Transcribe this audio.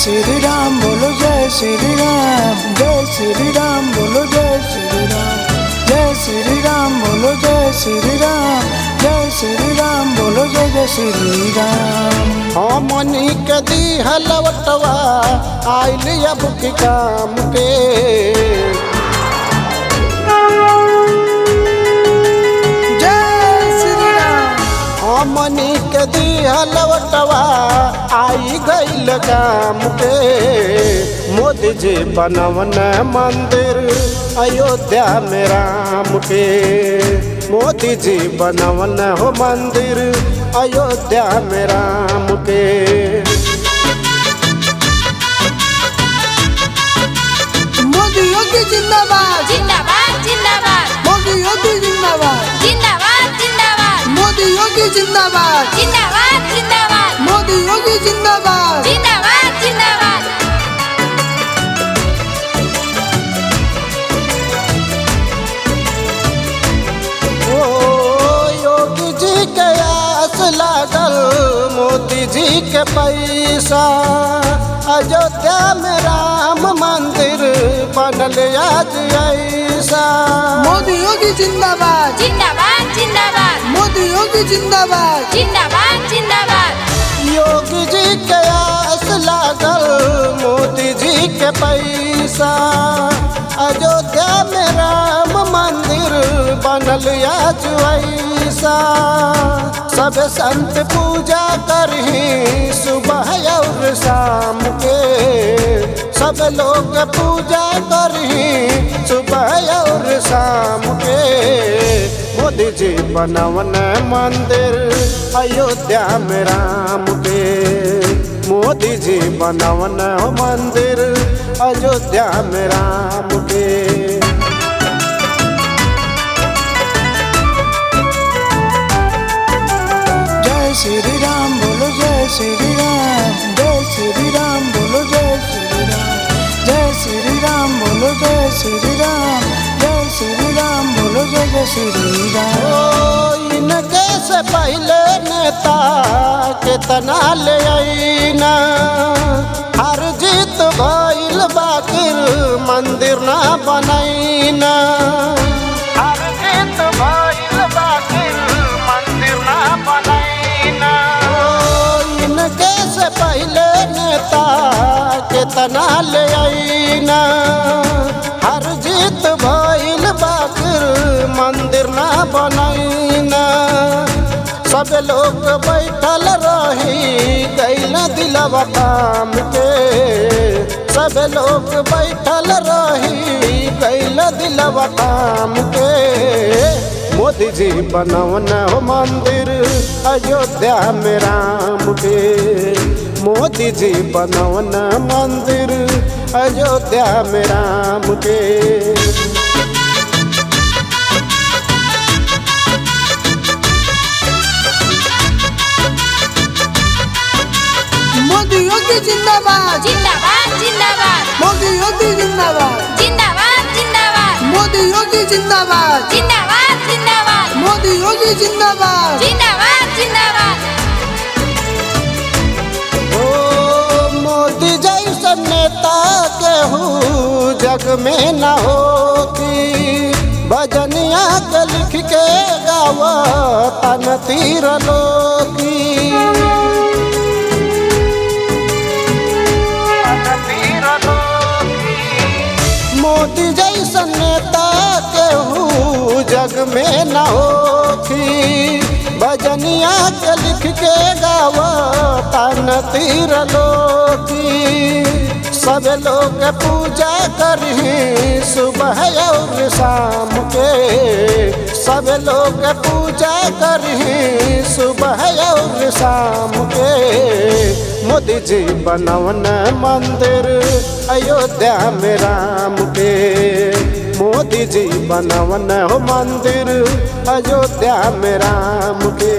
श्री राम बोलो जय श्री राम, जय श्री राम बोलो जय श्री राम, जय श्री राम बोलो जय श्री राम, जय श्री राम बोलो जय जय श्री राम। हमनी के दी हलवटवा आइल अब के काम के, हमनी के दी हलवटवा आई गईल काम के। मोदी जी बनवन मंदिर अयोध्या में राम के, मोदी जी बनवन हो मंदिर अयोध्या में राम के। मोदी योगी जिंदाबाद जिंदाबाद जिंदाबाद, मोदी योगी जिंदाबाद जिंदाबाद जिंदाबाद, मोदी योगी जिंदाबाद जिंदाबाद जिंदाबाद, मोदी योगी जिंदाबाद जिंदाबाद जिंदाबाद। ओ योगी जी के आस लागल मोदी जी के पैसा, अयोध्या में राम मंदिर बनल आज ऐसा। मोदी योगी जिंदाबाद जिंदाबाद जिंदाबाद, मोदी योगी जिंदाबाद जिंदाबाद जिंदाबाद। योगी जी के आस लागल मोदी जी के पैसा, अयोध्या में राम मंदिर बनल आज ऐसा। सब संत पूजा करही सुबह और शाम के, सब लोग पूजा करही सुबह और शाम के। मोदी जी बनवन मंदिर अयोध्या में राम के, मोदी जी बनवन मंदिर अयोध्या में राम के। जय श्री राम बोलो जय श्री राम, जय श्री राम बोलो जय श्री राम, जय श्री राम बोलो जय श्री राम, जय श्री राम बोलो जय जय श्री राम। ओ इनके से पहले नेता कितना ले आईना, हर जीत भइल बाकिर मंदिर ना बनैना, हर जीत भइल बाकिर मंदिर ना बनैना। ओ इनके से पहले नेता कितना ले आईना, हर जीत भइल बाकिर मंदिर ना बनैना। सब लोग बैठल रही गइल दिलवा काम के, सब लोग बैठल रही गइल दिलवा काम के। मोदी जी बनवन हो मंदिर अयोध्या में राम के, मोदी जी बनवन मंदिर अयोध्या में राम के। मोदी योगी जिंदाबाद जिंदाबाद जिंदाबाद, मोदी योगी जिंदाबाद जिंदाबाद जिंदाबाद, मोदी योगी जिंदाबाद जिंदाबाद जिंदाबाद, मोदी योगी जिंदाबाद जिंदाबाद जिंदाबाद। ओ मोदी जैसा नेता केहू जग में न होती, भजनिया के लिख के गावता न तीर लोकी। मोदी जैसा नेता केहू जग में न होती, भजनिया के लिख के गावता न तीर लोकी। सब लोग पूजा करही सुबह और शाम के, सब लोग पूजा करही सुबह और शाम के। मोदी जी बनवन मंदिर अयोध्या में राम के, मोदी जी बनवन हो मंदिर अयोध्या में राम के।